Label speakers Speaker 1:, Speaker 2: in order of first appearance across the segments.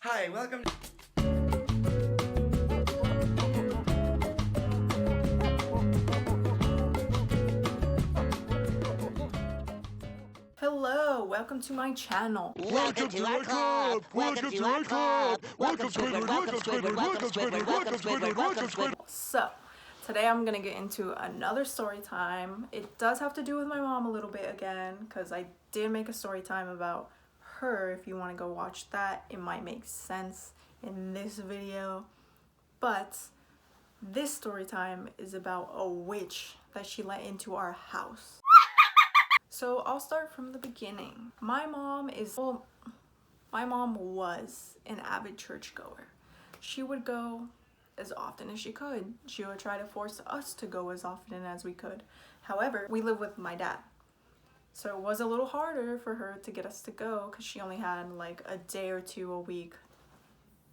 Speaker 1: Hi, welcome.
Speaker 2: Hello, welcome to my channel.
Speaker 3: Welcome to our club! Welcome to our club! Welcome Squidward! Welcome Squidward! Welcome Squidward! Welcome Squidward! Welcome Squidward!
Speaker 2: So, today I'm gonna get into another story time. It does have to do with my mom a little bit again, because I did make a story time about her. If you want to go watch that, it might make sense in this video. But this story time is about a witch that she let into our house. So I'll start from the beginning. My mom was an avid churchgoer. She would go as often as she could. She would try to force us to go as often as we could. However, we live with my dad. So it was a little harder for her to get us to go because she only had like a day or two a week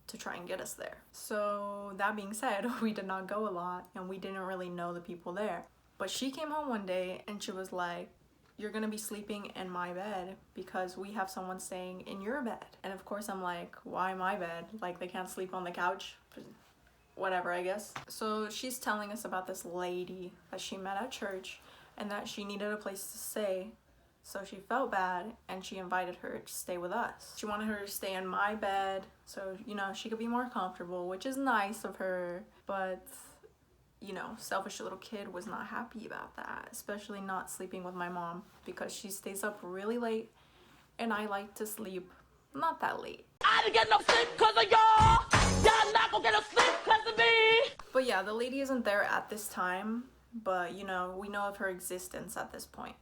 Speaker 2: to try and get us there. So that being said, we did not go a lot and we didn't really know the people there. But she came home one day and she was like, "You're gonna be sleeping in my bed because we have someone staying in your bed." And of course I'm like, why my bed? Like they can't sleep on the couch? Whatever, I guess. So she's telling us about this lady that she met at church and that she needed a place to stay. So she felt bad and she invited her to stay with us. She wanted her to stay in my bed so, you know, she could be more comfortable, which is nice of her. But, you know, selfish little kid was not happy about that, especially not sleeping with my mom because she stays up really late and I like to sleep not that late.
Speaker 3: I didn't get no sleep because of y'all! Y'all not gonna get no sleep because of me!
Speaker 2: But yeah, the lady isn't there at this time, but you know, we know of her existence at this point.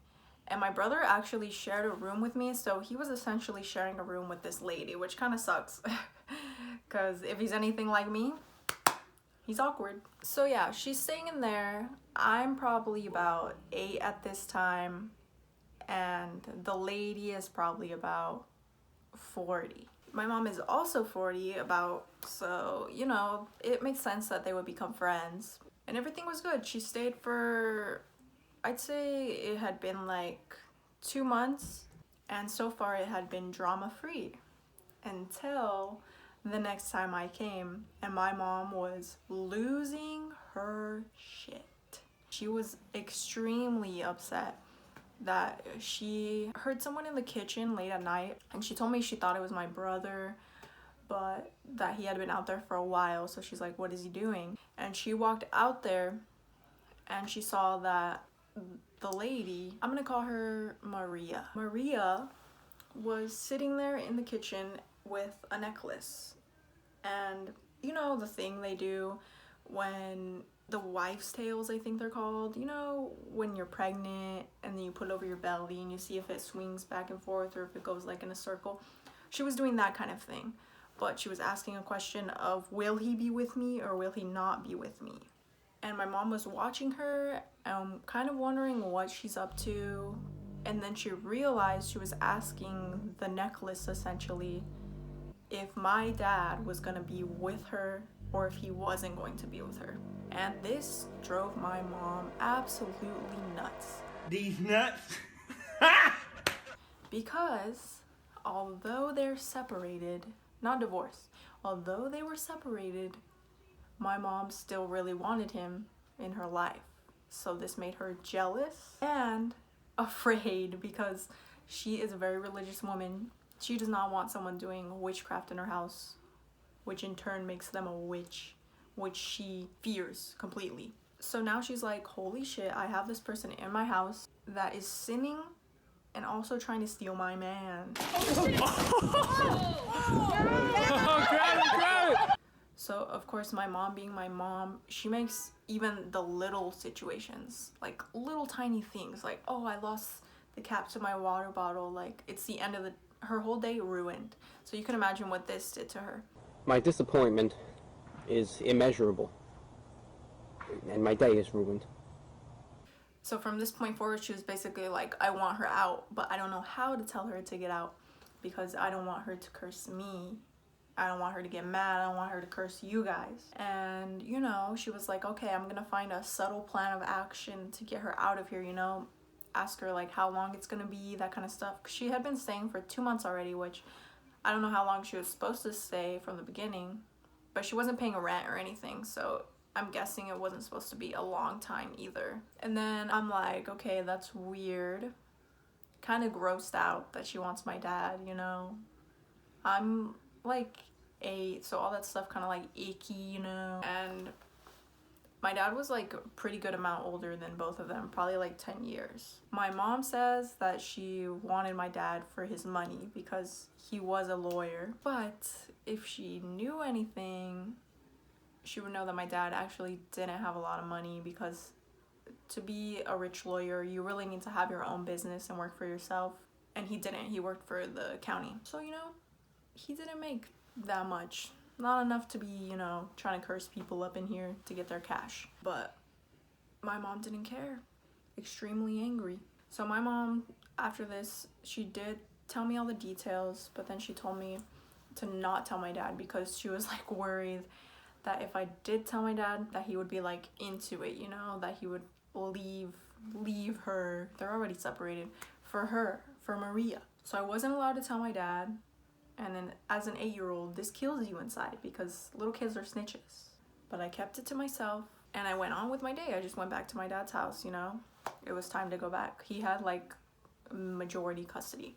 Speaker 2: And my brother actually shared a room with me, so he was essentially sharing a room with this lady, which kind of sucks. Because if he's anything like me, he's awkward. So yeah, she's staying in there. I'm probably about 8 at this time, and the lady is probably about 40. My mom is also 40 about, so you know, it makes sense that they would become friends. And everything was good. She stayed for, I'd say it had been like 2 months, and so far it had been drama-free until the next time I came and my mom was losing her shit. She was extremely upset that she heard someone in the kitchen late at night, and she told me she thought it was my brother, but that he had been out there for a while. So she's like, "What is he doing?" And she walked out there and she saw that the lady, I'm gonna call her Maria. Maria was sitting there in the kitchen with a necklace. And you know the thing they do when the wives' tales, I think they're called, you know, when you're pregnant and then you put it over your belly and you see if it swings back and forth or if it goes like in a circle. She was doing that kind of thing, but she was asking a question of, will he be with me or will he not be with me? And my mom was watching her, kind of wondering what she's up to. And then she realized she was asking the necklace essentially if my dad was gonna be with her or if he wasn't going to be with her. And this drove my mom absolutely nuts.
Speaker 1: These nuts.
Speaker 2: Because although they're separated, not divorced, although they were separated, my mom still really wanted him in her life. So this made her jealous and afraid because she is a very religious woman. She does not want someone doing witchcraft in her house, which in turn makes them a witch, which she fears completely. So now she's like, holy shit, I have this person in my house that is sinning and also trying to steal my man. So of course my mom being my mom, she makes even the little situations, like little tiny things, like, oh, I lost the cap to my water bottle, like it's the end of her whole day ruined. So you can imagine what this did to her.
Speaker 4: My disappointment is immeasurable, and my day is ruined.
Speaker 2: So from this point forward, she was basically like, I want her out, but I don't know how to tell her to get out because I don't want her to curse me. I don't want her to get mad. I don't want her to curse you guys. And, you know, she was like, okay, I'm gonna find a subtle plan of action to get her out of here, you know? Ask her, like, how long it's gonna be, that kind of stuff. 'Cause she had been staying for 2 months already, which I don't know how long she was supposed to stay from the beginning, but she wasn't paying a rent or anything, so I'm guessing it wasn't supposed to be a long time either. And then I'm like, okay, that's weird. Kind of grossed out that she wants my dad, you know? I'm like 8, so all that stuff kind of like icky, you know? And my dad was like a pretty good amount older than both of them, probably like 10 years. My mom says that she wanted my dad for his money because he was a lawyer. But if she knew anything, she would know that my dad actually didn't have a lot of money, because to be a rich lawyer, you really need to have your own business and work for yourself. And he didn't. He worked for the county. So, you know, he didn't make that much. Not enough to be, you know, trying to curse people up in here to get their cash. But my mom didn't care. Extremely angry. So my mom, after this, she did tell me all the details, but then she told me to not tell my dad because she was like worried that if I did tell my dad, that he would be like into it, you know, that he would leave her. They're already separated, for her, for Maria. So I wasn't allowed to tell my dad. And then as an 8-year-old, this kills you inside because little kids are snitches. But I kept it to myself and I went on with my day. I just went back to my dad's house, you know. It was time to go back. He had like majority custody.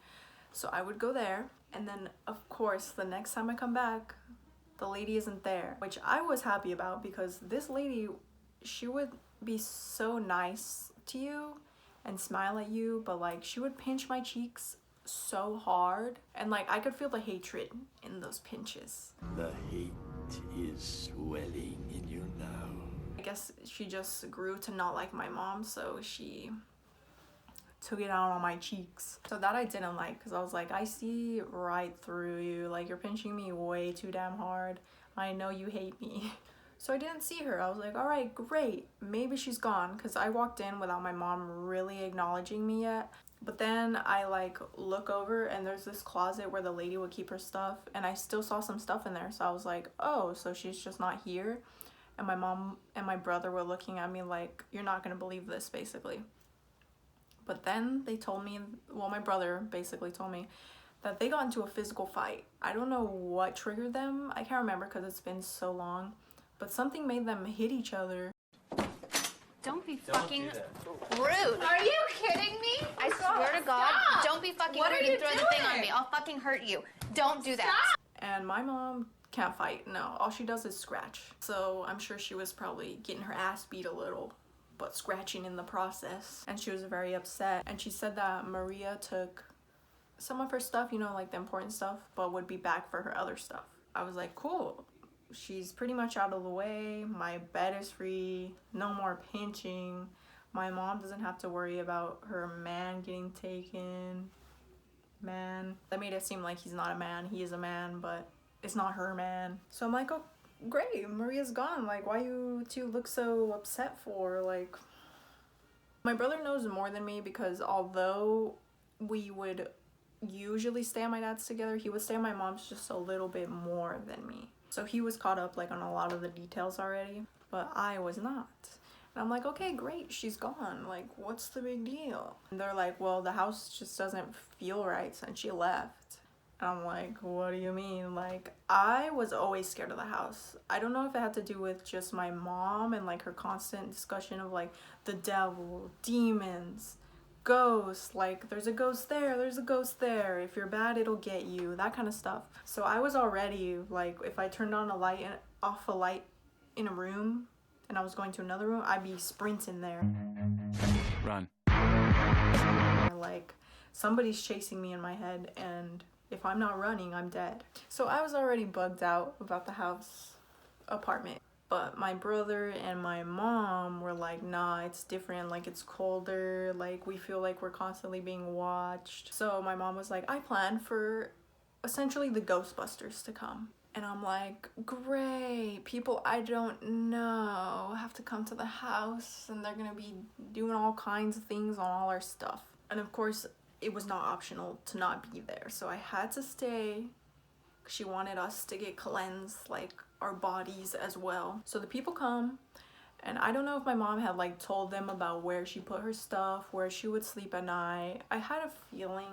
Speaker 2: So I would go there, and then of course the next time I come back, the lady isn't there, which I was happy about because this lady, she would be so nice to you and smile at you, but like she would pinch my cheeks so hard, and like I could feel the hatred in those pinches.
Speaker 3: The hate is swelling in you now.
Speaker 2: I guess she just grew to not like my mom, so she took it out on my cheeks. So that I didn't like, because I was like, I see right through you. Like, you're pinching me way too damn hard. I know you hate me. So I didn't see her. I was like, all right, great. Maybe she's gone, because I walked in without my mom really acknowledging me yet. But then I like look over and there's this closet where the lady would keep her stuff, and I still saw some stuff in there. So I was like, oh, so she's just not here. And my mom and my brother were looking at me like, you're not gonna believe this, basically. But then they told me, well, my brother basically told me that they got into a physical fight. I don't know what triggered them. I can't remember because it's been so long. But something made them hit each other.
Speaker 1: Don't be fucking rude.
Speaker 5: Are you kidding me?
Speaker 1: I swear to God,
Speaker 5: Stop.
Speaker 1: don't be fucking
Speaker 5: What
Speaker 1: rude
Speaker 5: are you
Speaker 1: and throw the thing on me. I'll fucking hurt you. Don't do that.
Speaker 5: Stop.
Speaker 2: And my mom can't fight. No, all she does is scratch. So I'm sure she was probably getting her ass beat a little, but scratching in the process. And she was very upset. And she said that Maria took some of her stuff, you know, like the important stuff, but would be back for her other stuff. I was like, cool. She's pretty much out of the way. My bed is free. No more pinching. My mom doesn't have to worry about her man getting taken. Man. That made it seem like he's not a man. He is a man, but it's not her man. So I'm like, oh, great. Maria's gone. Like, why you two look so upset for? Like, my brother knows more than me because although we would usually stay at my dad's together, he would stay at my mom's just a little bit more than me. So he was caught up like on a lot of the details already, but I was not. And I'm like, okay, great, she's gone. Like, what's the big deal? And they're like, well, the house just doesn't feel right since she left. And I'm like, what do you mean? Like, I was always scared of the house. I don't know if it had to do with just my mom and like her constant discussion of like the devil, demons, ghosts, like there's a ghost there, there's a ghost there, if you're bad it'll get you, that kind of stuff. So I was already like, if I turned on a light and off a light in a room and I was going to another room, I'd be sprinting there.
Speaker 3: Run.
Speaker 2: Like somebody's chasing me in my head, and if I'm not running, I'm dead. So I was already bugged out about the house apartment. But my brother and my mom were like, nah, it's different. Like, it's colder. Like, we feel like we're constantly being watched. So my mom was like, I plan for essentially the Ghostbusters to come. And I'm like, great. People I don't know have to come to the house, and they're going to be doing all kinds of things on all our stuff. And of course, it was not optional to not be there. So I had to stay. She wanted us to get cleansed, like our bodies as well. So the people come, and I don't know if my mom had like told them about where she put her stuff, where she would sleep at night. I had a feeling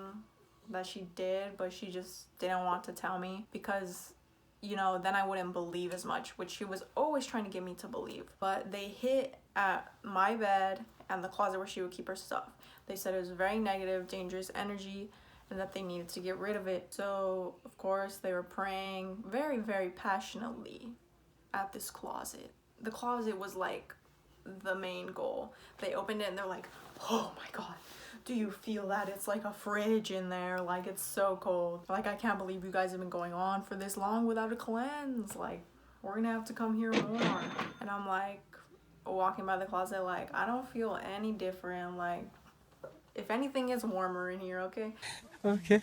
Speaker 2: that she did, but she just didn't want to tell me because, you know, then I wouldn't believe as much, which she was always trying to get me to believe. But they hit at my bed and the closet where she would keep her stuff. They said it was very negative, dangerous energy, and that they needed to get rid of it. So, of course, they were praying very, very passionately at this closet. The closet was like the main goal. They opened it and they're like, oh my God, do you feel that? It's like a fridge in there. Like, it's so cold. Like, I can't believe you guys have been going on for this long without a cleanse. Like, we're gonna have to come here more. And I'm like, walking by the closet, like, I don't feel any different. Like, if anything, it's warmer in here, okay?
Speaker 4: Okay.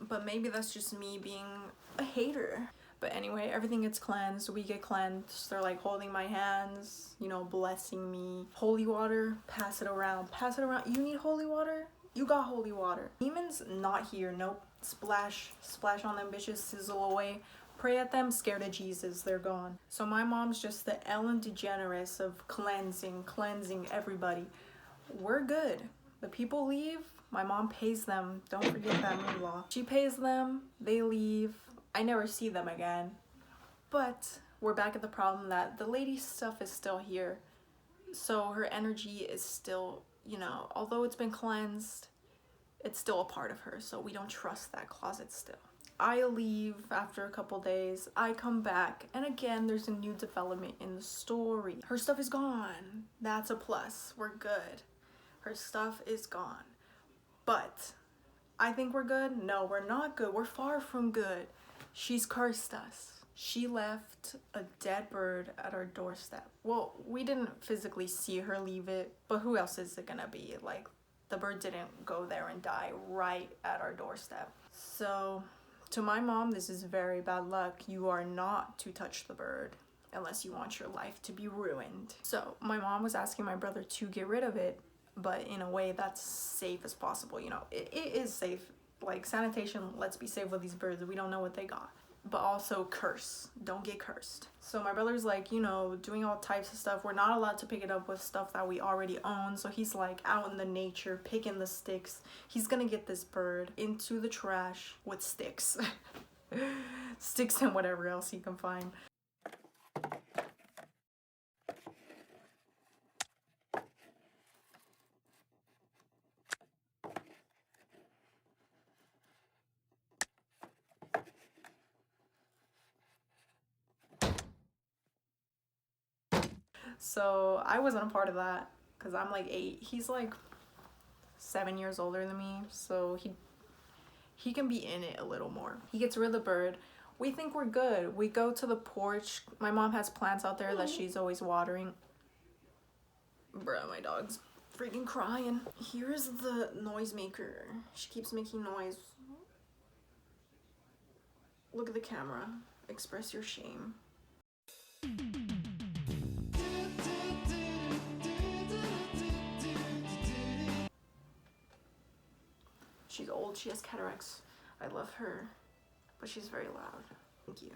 Speaker 2: But maybe that's just me being a hater. But anyway, everything gets cleansed. We get cleansed. They're like holding my hands, you know, blessing me. Holy water, pass it around. Pass it around. You need holy water? You got holy water. Demons not here. Nope. Splash. Splash on them bitches. Sizzle away. Pray at them. Scared of Jesus. They're gone. So my mom's just the Ellen DeGeneres of cleansing everybody. We're good. The people leave. My mom pays them. Don't forget that moolah. She pays them. They leave. I never see them again. But we're back at the problem that the lady's stuff is still here. So her energy is still, you know, although it's been cleansed, it's still a part of her. So we don't trust that closet still. I leave after a couple days. I come back. And again, there's a new development in the story. Her stuff is gone. That's a plus. We're good. Her stuff is gone. But I think we're good. No, we're not good. We're far from good. She's cursed us. She left a dead bird at our doorstep. Well, we didn't physically see her leave it, but who else is it gonna be? Like, the bird didn't go there and die right at our doorstep. So, to my mom, this is very bad luck. You are not to touch the bird unless you want your life to be ruined. So, my mom was asking my brother to get rid of it, but in a way that's safe as possible. You know, it is safe. Like, sanitation, let's be safe with these birds. We don't know what they got. But also curse. Don't get cursed. So my brother's like, you know, doing all types of stuff. We're not allowed to pick it up with stuff that we already own. So he's like out in the nature, picking the sticks. He's gonna get this bird into the trash with sticks. Sticks and whatever else he can find. So I wasn't a part of that because I'm like 8. He's like 7 years older than me, so he can be in it a little more. He gets rid of the bird. We think we're good. We go to the porch. My mom has plants out there that she's always watering. Bruh, my dog's freaking crying. Here's the noisemaker. She keeps making noise. Look at the camera. Express your shame. She's old, she has cataracts. I love her, but she's very loud. Thank you.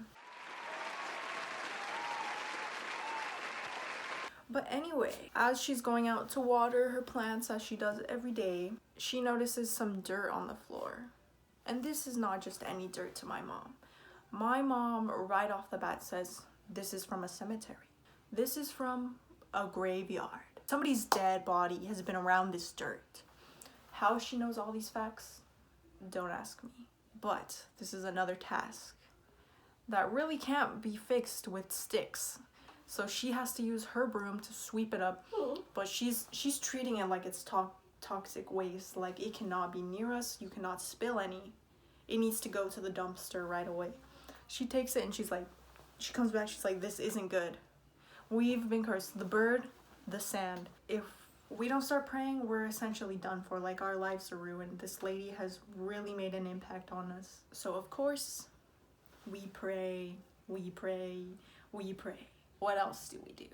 Speaker 2: But anyway, as she's going out to water her plants, as she does every day, she notices some dirt on the floor. And this is not just any dirt to my mom. My mom, right off the bat, says, this is from a cemetery. This is from a graveyard. Somebody's dead body has been around this dirt. How she knows all these facts, don't ask me. But this is another task that really can't be fixed with sticks. So she has to use her broom to sweep it up. But she's treating it like it's toxic waste. Like, it cannot be near us. You cannot spill any. It needs to go to the dumpster right away. She takes it and she's like, she comes back, she's like, this isn't good. We've been cursed. The bird, the sand. If we don't start praying, we're essentially done for. Like, our lives are ruined. This lady has really made an impact on us. So of course, we pray, we pray, we pray. What else do we do?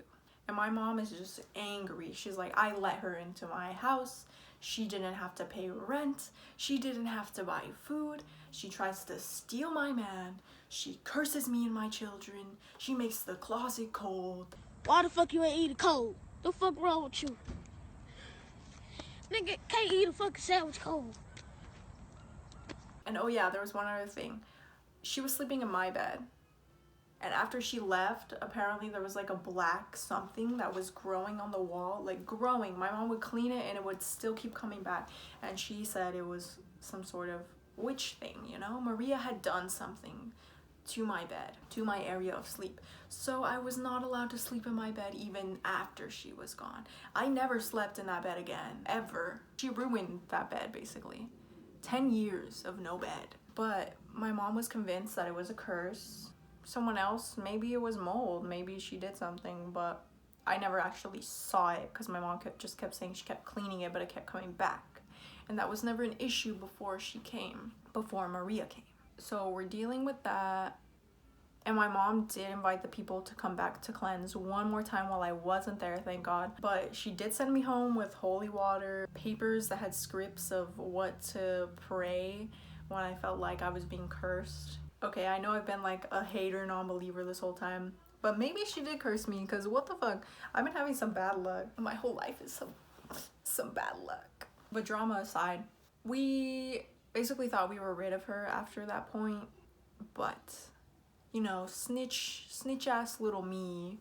Speaker 2: And my mom is just angry. She's like, I let her into my house. She didn't have to pay rent. She didn't have to buy food. She tries to steal my man. She curses me and my children. She makes the closet cold.
Speaker 5: Why the fuck you ain't eat a cold? The fuck wrong with you? Nigga, can't eat a fucking sandwich cold.
Speaker 2: And oh yeah, there was one other thing. She was sleeping in my bed. And after she left, apparently there was like a black something that was growing on the wall, like growing. My mom would clean it and it would still keep coming back. And she said it was some sort of witch thing, you know? Maria had done something to my bed, to my area of sleep. So I was not allowed to sleep in my bed even after she was gone. I never slept in that bed again, ever. She ruined that bed, basically. 10 years of no bed. But my mom was convinced that it was a curse. Someone else, maybe it was mold, maybe she did something, but I never actually saw it because my mom just kept saying she kept cleaning it, but it kept coming back. And that was never an issue before she came, before Maria came. So we're dealing with that. And my mom did invite the people to come back to cleanse one more time while I wasn't there, thank God. But she did send me home with holy water, papers that had scripts of what to pray when I felt like I was being cursed. Okay, I know I've been like a hater, non-believer this whole time, but maybe she did curse me, because what the fuck? I've been having some bad luck. My whole life is some bad luck. But drama aside, we basically thought we were rid of her after that point, but you know, snitch ass little me,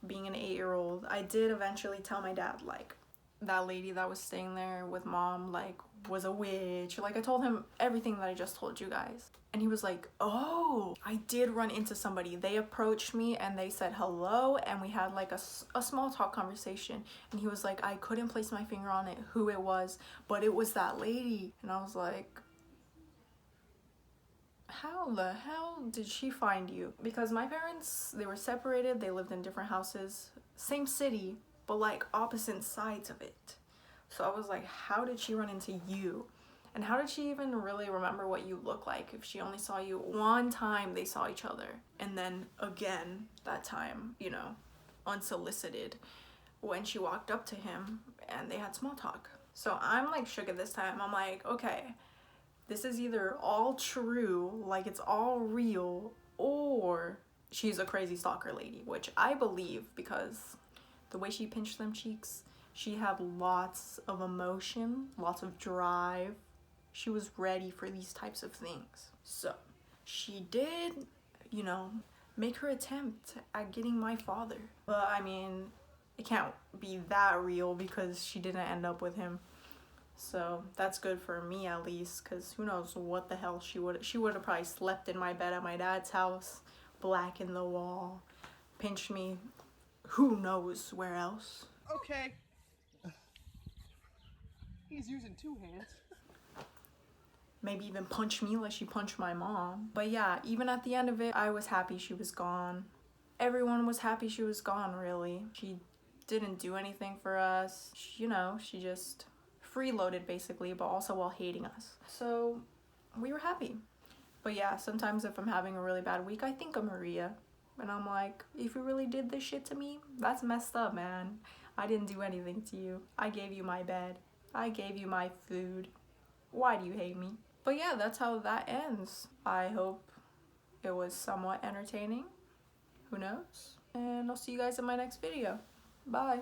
Speaker 2: being an 8-year-old, I did eventually tell my dad, like, that lady that was staying there with mom, like, was a witch. Like, I told him everything that I just told you guys. And he was like, oh, I did run into somebody. They approached me and they said hello, and we had like a small talk conversation. And he was like, I couldn't place my finger on it, who it was, but it was that lady. And I was like, how the hell did she find you? Because my parents, they were separated, they lived in different houses, same city, but like opposite sides of it. So I was like, how did she run into you? And how did she even really remember what you look like if she only saw you one time they saw each other? And then again, that time, you know, unsolicited, when she walked up to him and they had small talk. So I'm like shook at this time. I'm like, okay, this is either all true, like it's all real, or she's a crazy stalker lady, which I believe because the way she pinched them cheeks, she had lots of emotion, lots of drive. She was ready for these types of things. So she did, you know, make her attempt at getting my father. But I mean, it can't be that real because she didn't end up with him. So that's good for me at least, because who knows what the hell she would have probably slept in my bed at my dad's house, black in the wall, pinched me who knows where else.
Speaker 6: Okay. He's using 2 hands.
Speaker 2: Maybe even punch me like she punched my mom. But yeah, even at the end of it, I was happy she was gone. Everyone was happy she was gone, really. She didn't do anything for us. You know, she just freeloaded basically, but also while hating us. So we were happy. But yeah, sometimes if I'm having a really bad week, I think of Maria. And I'm like, if you really did this shit to me, that's messed up, man. I didn't do anything to you. I gave you my bed. I gave you my food. Why do you hate me? But yeah, that's how that ends. I hope it was somewhat entertaining. Who knows? And I'll see you guys in my next video. Bye.